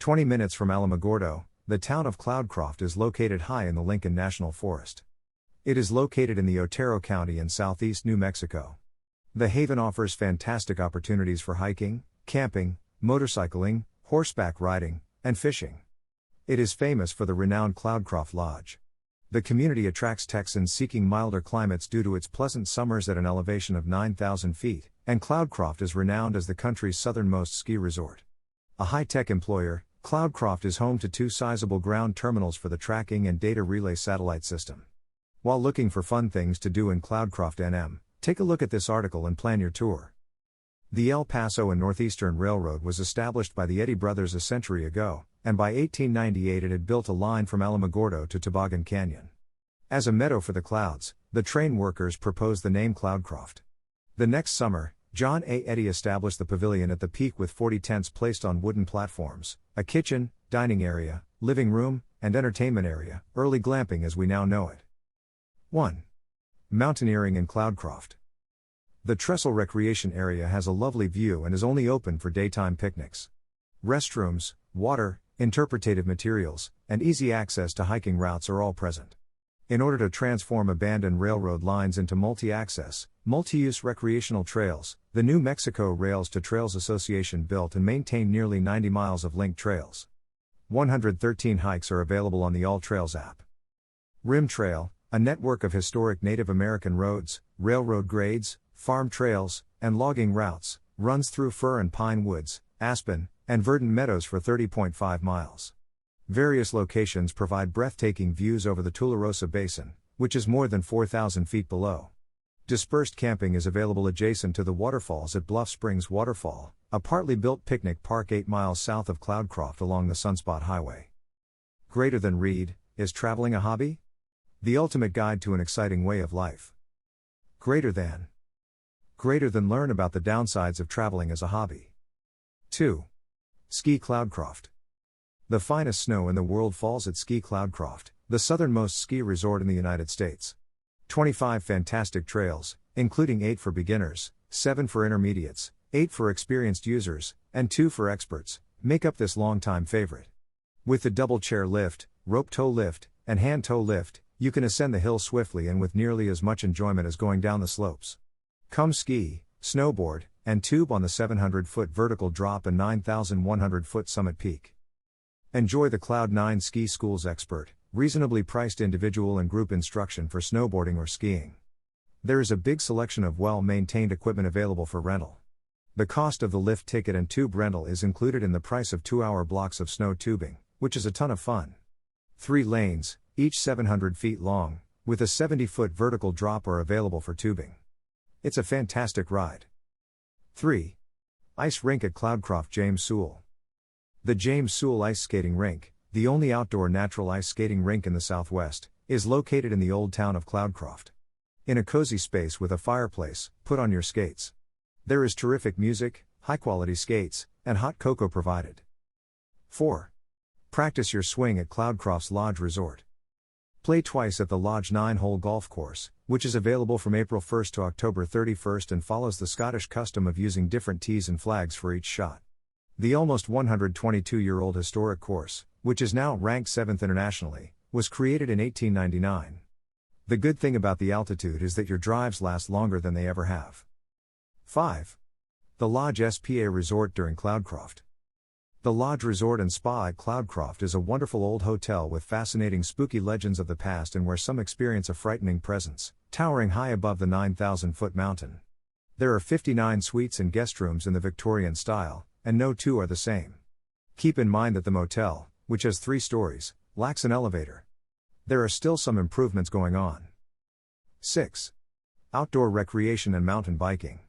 20 minutes from Alamogordo, the town of Cloudcroft is located high in the Lincoln National Forest. It is located in the Otero County in southeast New Mexico. The haven offers fantastic opportunities for hiking, camping, motorcycling, horseback riding, and fishing. It is famous for the renowned Cloudcroft Lodge. The community attracts Texans seeking milder climates due to its pleasant summers at an elevation of 9,000 feet, and Cloudcroft is renowned as the country's southernmost ski resort. A high-tech employer, Cloudcroft is home to 2 sizable ground terminals for the tracking and data relay satellite system. While looking for fun things to do in Cloudcroft NM, take a look at this article and plan your tour. The El Paso and Northeastern Railroad was established by the Eddy brothers a century ago, and by 1898 it had built a line from Alamogordo to Toboggan Canyon. As a meadow for the clouds, the train workers proposed the name Cloudcroft. The next summer, John A. Eddy established the pavilion at the peak with 40 tents placed on wooden platforms, a kitchen, dining area, living room, and entertainment area, early glamping as we now know it. 1. Mountaineering in Cloudcroft. The Trestle Recreation Area has a lovely view and is only open for daytime picnics. Restrooms, water, interpretative materials, and easy access to hiking routes are all present. In order to transform abandoned railroad lines into multi-access, multi-use recreational trails, the New Mexico Rails to Trails Association built and maintained nearly 90 miles of linked trails. 113 hikes are available on the All Trails app. Rim Trail, a network of historic Native American roads, railroad grades, farm trails, and logging routes, runs through fir and pine woods, aspen, and verdant meadows for 30.5 miles. Various locations provide breathtaking views over the Tularosa Basin, which is more than 4,000 feet below. Dispersed camping is available adjacent to the waterfalls at Bluff Springs Waterfall, a partly built picnic park 8 miles south of Cloudcroft along the Sunspot Highway. Greater than read, is traveling a hobby? The ultimate guide to an exciting way of life. Greater than learn about the downsides of traveling as a hobby. 2. Ski Cloudcroft. The finest snow in the world falls at Ski Cloudcroft, the southernmost ski resort in the United States. 25 fantastic trails, including 8 for beginners, 7 for intermediates, 8 for experienced users, and 2 for experts, make up this longtime favorite. With the double chair lift, rope tow lift, and hand tow lift, you can ascend the hill swiftly and with nearly as much enjoyment as going down the slopes. Come ski, snowboard, and tube on the 700-foot vertical drop and 9,100-foot summit peak. Enjoy the Cloud9 Ski School's expert, reasonably priced individual and group instruction for snowboarding or skiing. There is a big selection of well-maintained equipment available for rental. The cost of the lift ticket and tube rental is included in the price of 2-hour blocks of snow tubing, which is a ton of fun. 3 lanes, each 700 feet long, with a 70-foot vertical drop are available for tubing. It's a fantastic ride. 3. Ice Rink at Cloudcroft. James Sewell. The James Sewell Ice Skating Rink, the only outdoor natural ice skating rink in the Southwest, is located in the old town of Cloudcroft. In a cozy space with a fireplace, put on your skates. There is terrific music, high-quality skates, and hot cocoa provided. 4. Practice your swing at Cloudcroft's Lodge Resort. Play twice at the Lodge 9-hole golf course, which is available from April 1st to October 31st and follows the Scottish custom of using different tees and flags for each shot. The almost 122-year-old historic course, which is now ranked 7th internationally, was created in 1899. The good thing about the altitude is that your drives last longer than they ever have. 5. The Lodge SPA Resort during Cloudcroft. The Lodge Resort and Spa at Cloudcroft is a wonderful old hotel with fascinating spooky legends of the past and where some experience a frightening presence, towering high above the 9,000-foot mountain. There are 59 suites and guest rooms in the Victorian style, and no 2 are the same. Keep in mind that the motel, which has 3 stories, lacks an elevator. There are still some improvements going on. 6. Outdoor recreation and mountain biking.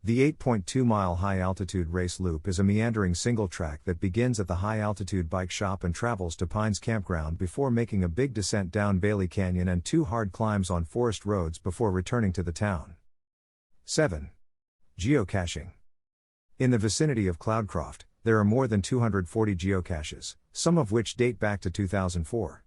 The 8.2-mile high-altitude race loop is a meandering single track that begins at the high-altitude bike shop and travels to Pines Campground before making a big descent down Bailey Canyon and 2 hard climbs on forest roads before returning to the town. 7. Geocaching. In the vicinity of Cloudcroft, there are more than 240 geocaches, some of which date back to 2004.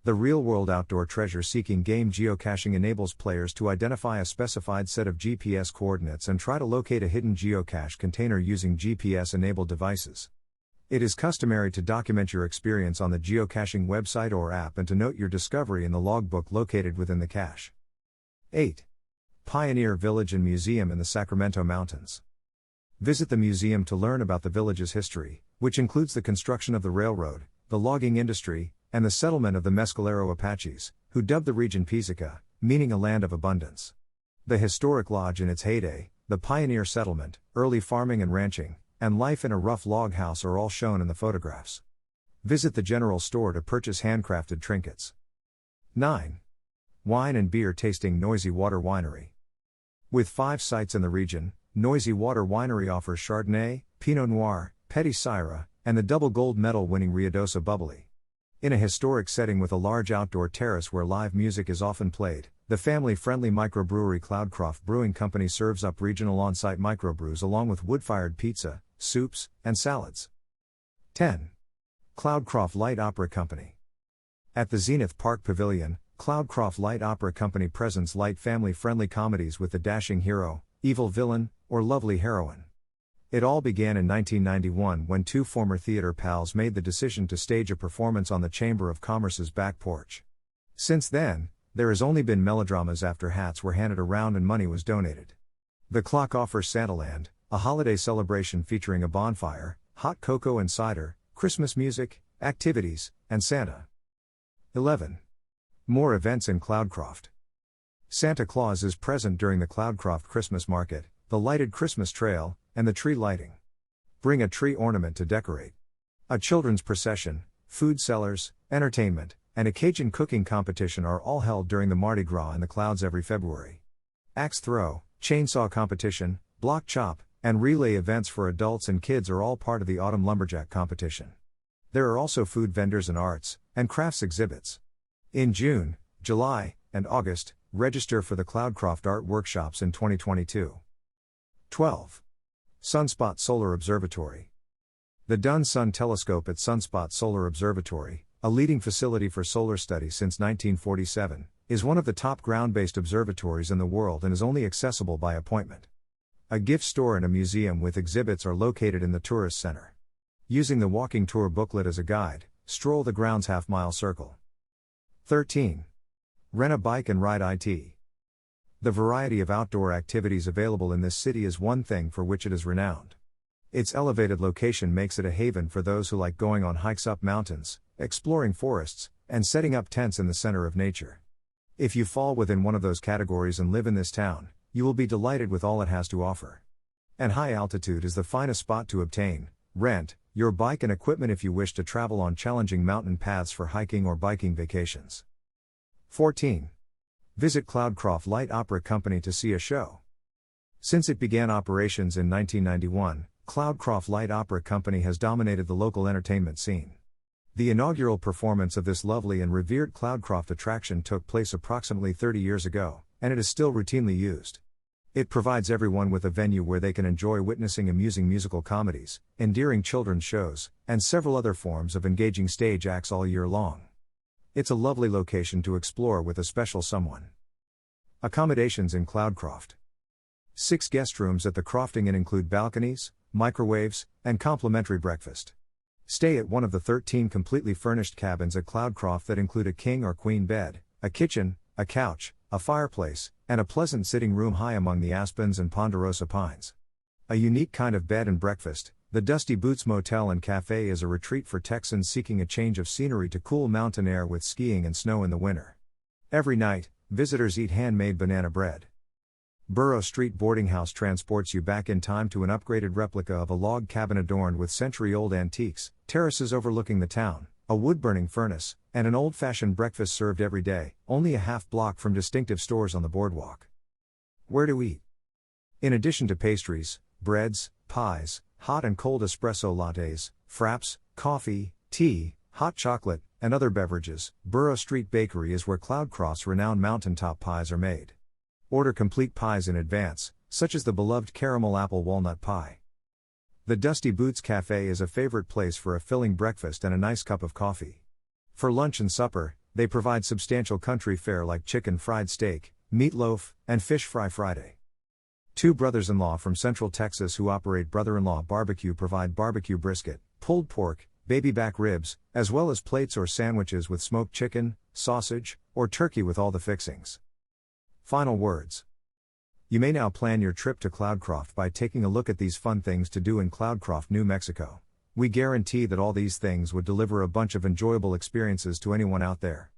The real-world outdoor treasure-seeking game geocaching enables players to identify a specified set of GPS coordinates and try to locate a hidden geocache container using GPS-enabled devices. It is customary to document your experience on the geocaching website or app and to note your discovery in the logbook located within the cache. 8. Pioneer Village and Museum in the Sacramento Mountains. Visit the museum to learn about the village's history, which includes the construction of the railroad, the logging industry, and the settlement of the Mescalero Apaches, who dubbed the region Pizzica, meaning a land of abundance. The historic lodge in its heyday, the pioneer settlement, early farming and ranching, and life in a rough log house are all shown in the photographs. Visit the general store to purchase handcrafted trinkets. 9. Wine and beer tasting Noisy Water Winery. With 5 sites in the region, Noisy Water Winery offers Chardonnay, Pinot Noir, Petit Syrah, and the double gold medal winning Ruidoso Bubbly. In a historic setting with a large outdoor terrace where live music is often played, the family-friendly microbrewery Cloudcroft Brewing Company serves up regional on-site microbrews along with wood-fired pizza, soups, and salads. 10. Cloudcroft Light Opera Company. At the Zenith Park Pavilion, Cloudcroft Light Opera Company presents light family-friendly comedies with the dashing hero, evil villain, or lovely heroine. It all began in 1991 when 2 former theater pals made the decision to stage a performance on the Chamber of Commerce's back porch. Since then, there has only been melodramas after hats were handed around and money was donated. The clock offers Santaland, a holiday celebration featuring a bonfire, hot cocoa and cider, Christmas music, activities, and Santa. 11. More events in Cloudcroft. Santa Claus is present during the Cloudcroft Christmas Market, the lighted Christmas trail, and the tree lighting. Bring a tree ornament to decorate. A children's procession, food sellers, entertainment, and a Cajun cooking competition are all held during the Mardi Gras in the clouds every February. Axe throw, chainsaw competition, block chop, and relay events for adults and kids are all part of the Autumn Lumberjack competition. There are also food vendors and arts and crafts exhibits. In June, July, and August, register for the Cloudcroft Art Workshops in 2022. 12. Sunspot Solar Observatory. The Dun Sun Telescope at Sunspot Solar Observatory, a leading facility for solar studies since 1947, is one of the top ground-based observatories in the world and is only accessible by appointment. A gift store and a museum with exhibits are located in the tourist center. Using the walking tour booklet as a guide, stroll the ground's half-mile circle. 13. Rent a bike and ride IT. The variety of outdoor activities available in this city is one thing for which it is renowned. Its elevated location makes it a haven for those who like going on hikes up mountains, exploring forests, and setting up tents in the center of nature. If you fall within one of those categories and live in this town, you will be delighted with all it has to offer. And high altitude is the finest spot to obtain, rent, your bike and equipment if you wish to travel on challenging mountain paths for hiking or biking vacations. 14. Visit Cloudcroft Light Opera Company to see a show. Since it began operations in 1991, Cloudcroft Light Opera Company has dominated the local entertainment scene. The inaugural performance of this lovely and revered Cloudcroft attraction took place approximately 30 years ago, and it is still routinely used. It provides everyone with a venue where they can enjoy witnessing amusing musical comedies, endearing children's shows, and several other forms of engaging stage acts all year long. It's a lovely location to explore with a special someone. Accommodations in Cloudcroft. 6 guest rooms at the Crofting Inn include balconies, microwaves, and complimentary breakfast. Stay at one of the 13 completely furnished cabins at Cloudcroft that include a king or queen bed, a kitchen, a couch, a fireplace, and a pleasant sitting room high among the aspens and ponderosa pines. A unique kind of bed and breakfast, the Dusty Boots Motel and Cafe is a retreat for Texans seeking a change of scenery to cool mountain air with skiing and snow in the winter. Every night, visitors eat handmade banana bread. Burrow Street Boarding House transports you back in time to an upgraded replica of a log cabin adorned with century-old antiques, terraces overlooking the town, a wood-burning furnace, and an old-fashioned breakfast served every day, only a half block from distinctive stores on the boardwalk. Where to eat? In addition to pastries, breads, pies, hot and cold espresso lattes, fraps, coffee, tea, hot chocolate, and other beverages, Burrow Street Bakery is where Cloudcroft's renowned mountaintop pies are made. Order complete pies in advance, such as the beloved caramel apple walnut pie. The Dusty Boots Cafe is a favorite place for a filling breakfast and a nice cup of coffee. For lunch and supper, they provide substantial country fare like chicken fried steak, meatloaf, and fish fry Friday. 2 brothers-in-law from Central Texas who operate Brother-in-Law Barbecue provide barbecue brisket, pulled pork, baby back ribs, as well as plates or sandwiches with smoked chicken, sausage, or turkey with all the fixings. Final words. You may now plan your trip to Cloudcroft by taking a look at these fun things to do in Cloudcroft, New Mexico. We guarantee that all these things would deliver a bunch of enjoyable experiences to anyone out there.